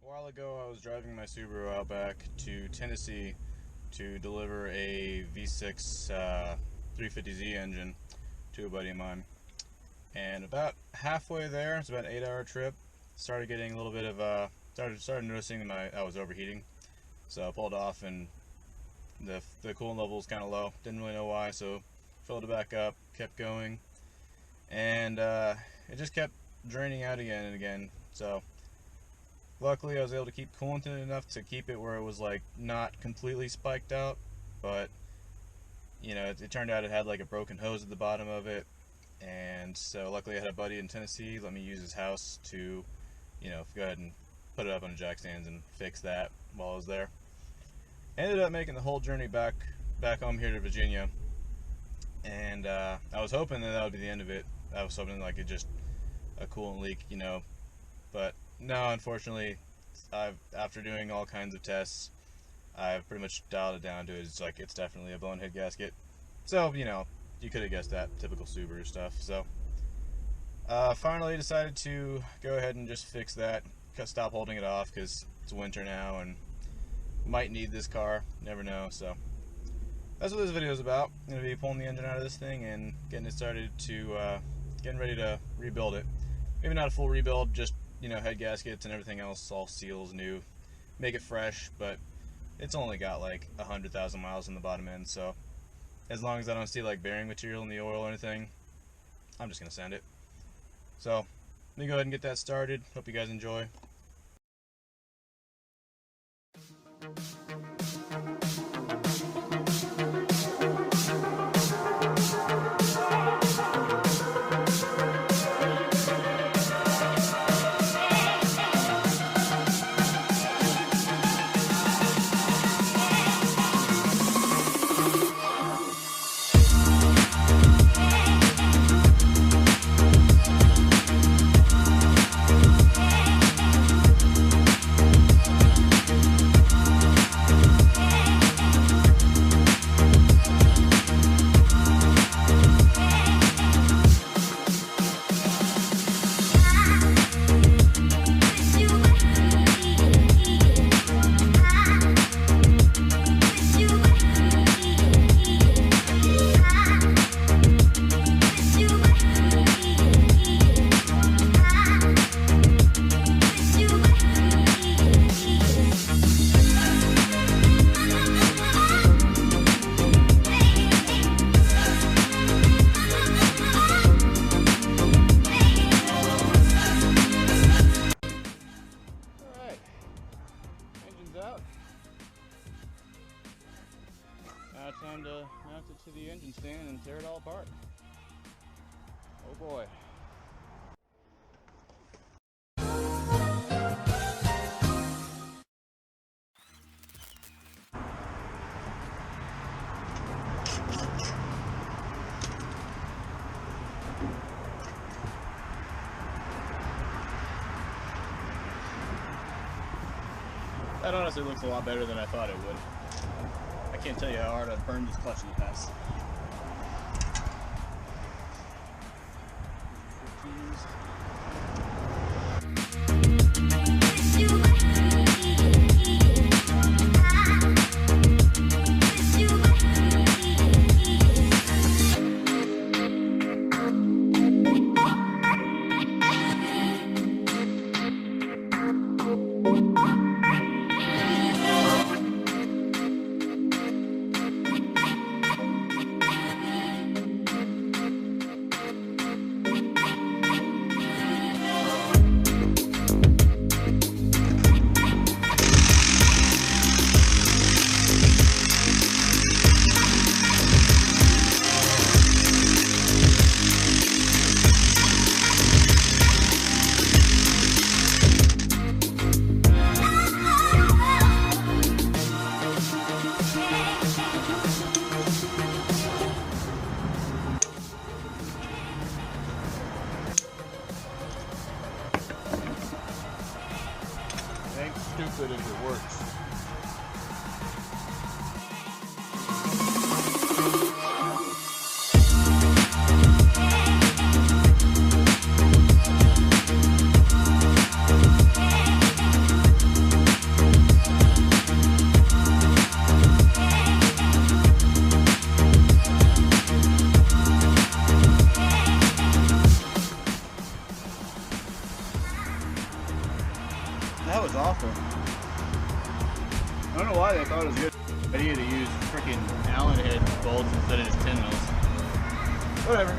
A while ago I was driving my Subaru out back to Tennessee to deliver a V6 350Z engine to a buddy of mine. And about halfway there, it's about an 8-hour trip, started getting a little bit of, started noticing that I was overheating. So I pulled off and the coolant level was kind of low. Didn't really know why, so filled it back up, kept going. And it just kept draining out again and again. So luckily I was able to keep coolant in it enough to keep it where it was like not completely spiked out, but you know, it turned out it had like a broken hose at the bottom of it. And so luckily I had a buddy in Tennessee let me use his house to, you know, go ahead and put it up on a jack stands and fix that while I was there. Ended up making the whole journey back home here to Virginia, and I was hoping that would be the end of it. I was hoping like it just a coolant leak, you know, but no, unfortunately, after doing all kinds of tests, I've pretty much dialed it down to it's definitely a blown head gasket. So, you know, you could have guessed that, typical Subaru stuff. So finally decided to go ahead and just fix that, stop holding it off because it's winter now and might need this car, never know. So that's what this video is about. I'm going to be pulling the engine out of this thing and getting it started to getting ready to rebuild it. Maybe not a full rebuild, just, you know, head gaskets and everything else, all seals new, make it fresh, but it's only got like 100,000 miles in the bottom end, so as long as I don't see like bearing material in the oil or anything, I'm just going to send it. So let me go ahead and get that started. Hope you guys enjoy. Out. Now it's time to mount it to the engine stand and tear it all apart. Oh boy. That honestly looks a lot better than I thought it would. I can't tell you how hard I've burned this clutch in the past. Stupid if it works. That was awful. I don't know why they thought it was a good idea to use freaking Allen head bolts instead of just 10 mils. Whatever.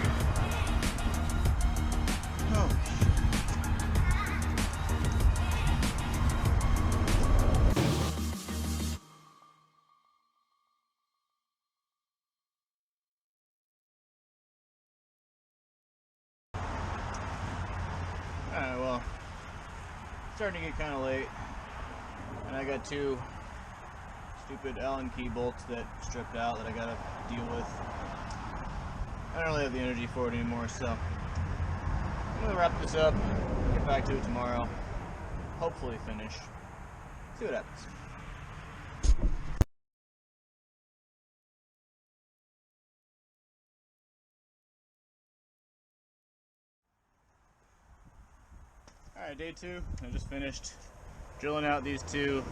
Oh. Alright, well, it's starting to get kind of late, and I got 2 stupid Allen key bolts that stripped out that I gotta deal with. I don't really have the energy for it anymore, so I'm gonna wrap this up, get back to it tomorrow, hopefully finish, see what happens. Alright, day 2, I just finished drilling out these 2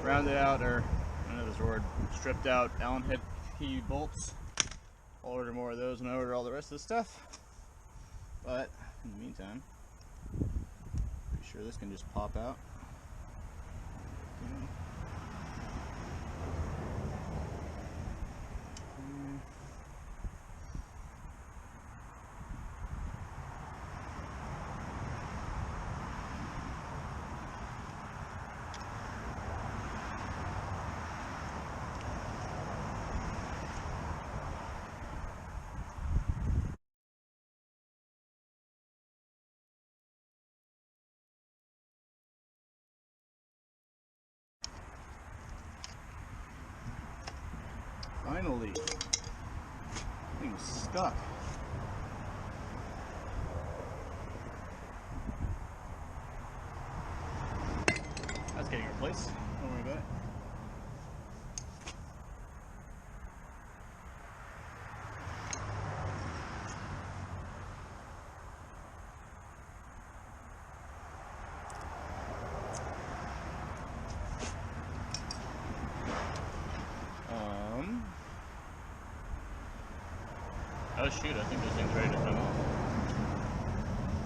rounded out, or I don't know this word, stripped out Allen head key bolts. I'll order more of those when I order all the rest of the stuff. But in the meantime, pretty sure this can just pop out. Finally, thing's stuck. That's getting replaced. Don't worry about it. Oh shoot, I think this thing's ready to come off.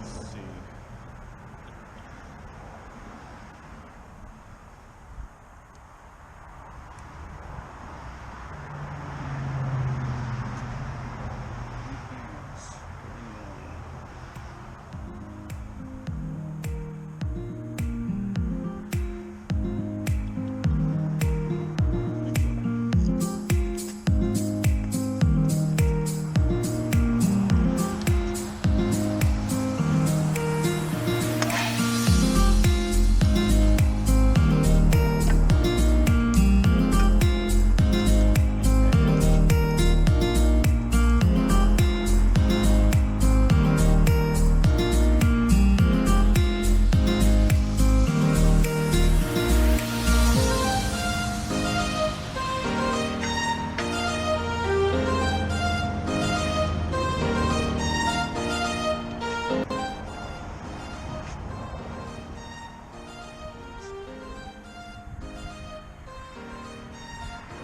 Let's see.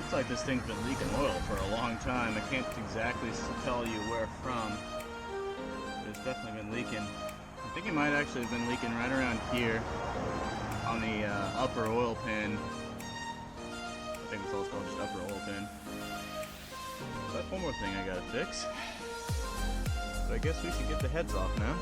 Looks like this thing's been leaking oil for a long time. I can't exactly tell you where from, but it's definitely been leaking. I think it might actually have been leaking right around here on the upper oil pan. I think it's also called just upper oil pan. So that's one more thing I gotta fix. But I guess we should get the heads off now.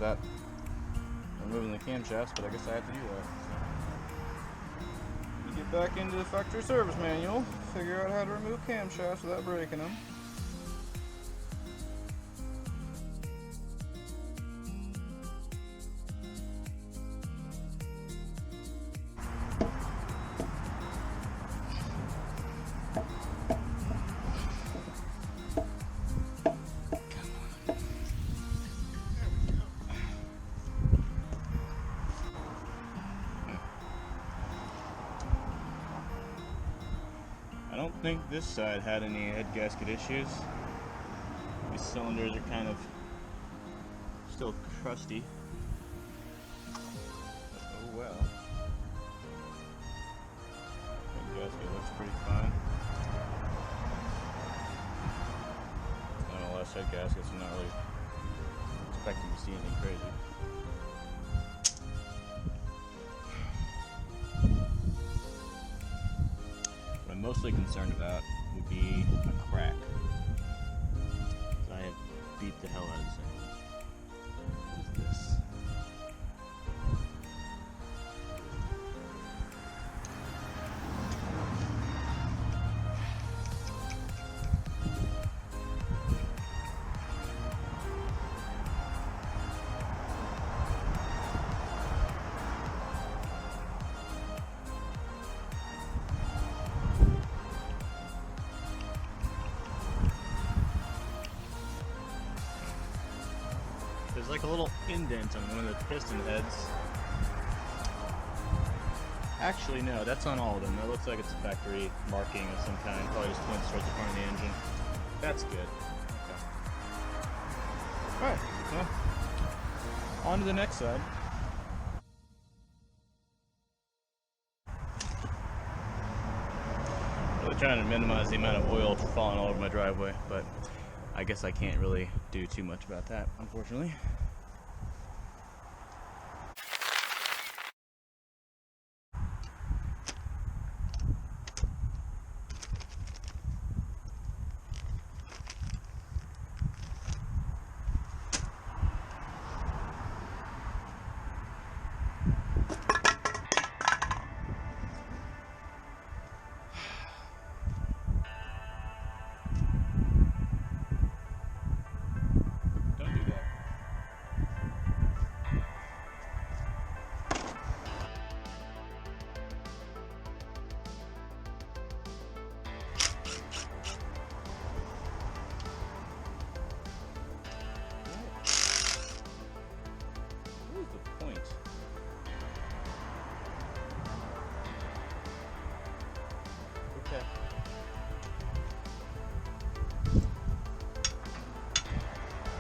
without removing the camshafts, but I guess I have to do that. So, you get back into the factory service manual, figure out how to remove camshafts without breaking them. I don't think this side had any head gasket issues. These cylinders are kind of still crusty. But oh well. Head gasket looks pretty fine. And the last head gaskets, I'm not really expecting to see anything crazy. Mostly concerned about would be a crack. I have beat the hell out of this thing. What is this? There's like a little indent on one of the piston heads. Actually, no, that's on all of them. That looks like it's a factory marking of some kind. Probably just points towards the front of the engine. That's good. Okay. Alright, well, on to the next side. Really trying to minimize the amount of oil falling all over my driveway, but I guess I can't really do too much about that, unfortunately.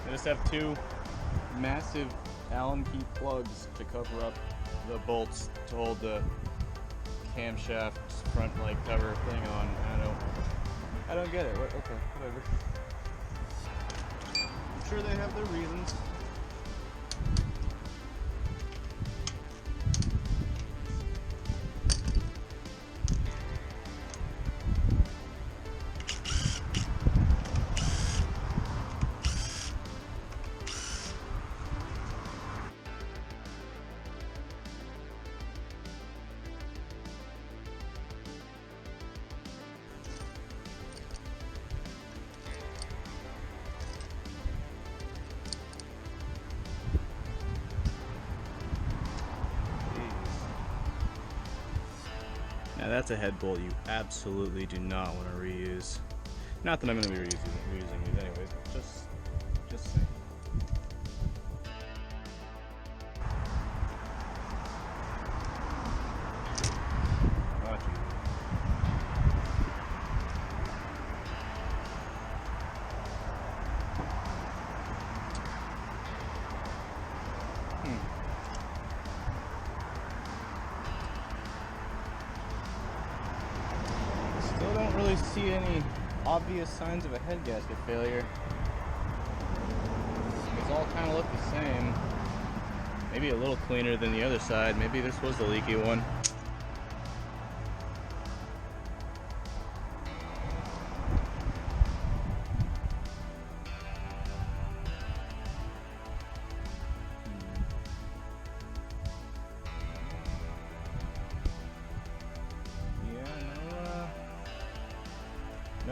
I just have two massive Allen key plugs to cover up the bolts to hold the camshaft front light cover thing on. I don't get it. Okay, whatever. I'm sure they have their reasons. Now that's a head bolt you absolutely do not want to reuse. Not that I'm going to be reusing these anyways, but just saying. Still don't really see any obvious signs of a head gasket failure. These all kind of look the same. Maybe a little cleaner than the other side. Maybe this was the leaky one.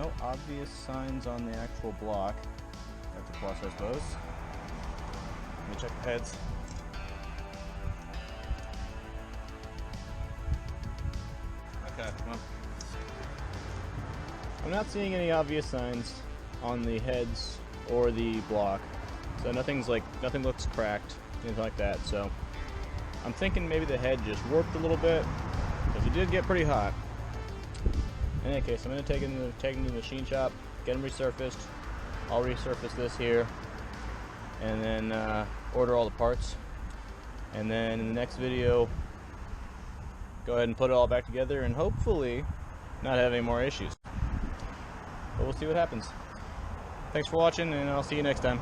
no obvious signs on the actual block. That's a plus, I suppose. Let me check the heads. Okay, well, I'm not seeing any obvious signs on the heads or the block, so nothing looks cracked, anything like that. So I'm thinking maybe the head just warped a little bit, because it did get pretty hot. In any case, I'm going to take it to the machine shop, get them resurfaced. I'll resurface this here, and then order all the parts. And then in the next video, go ahead and put it all back together and hopefully not have any more issues. But we'll see what happens. Thanks for watching, and I'll see you next time.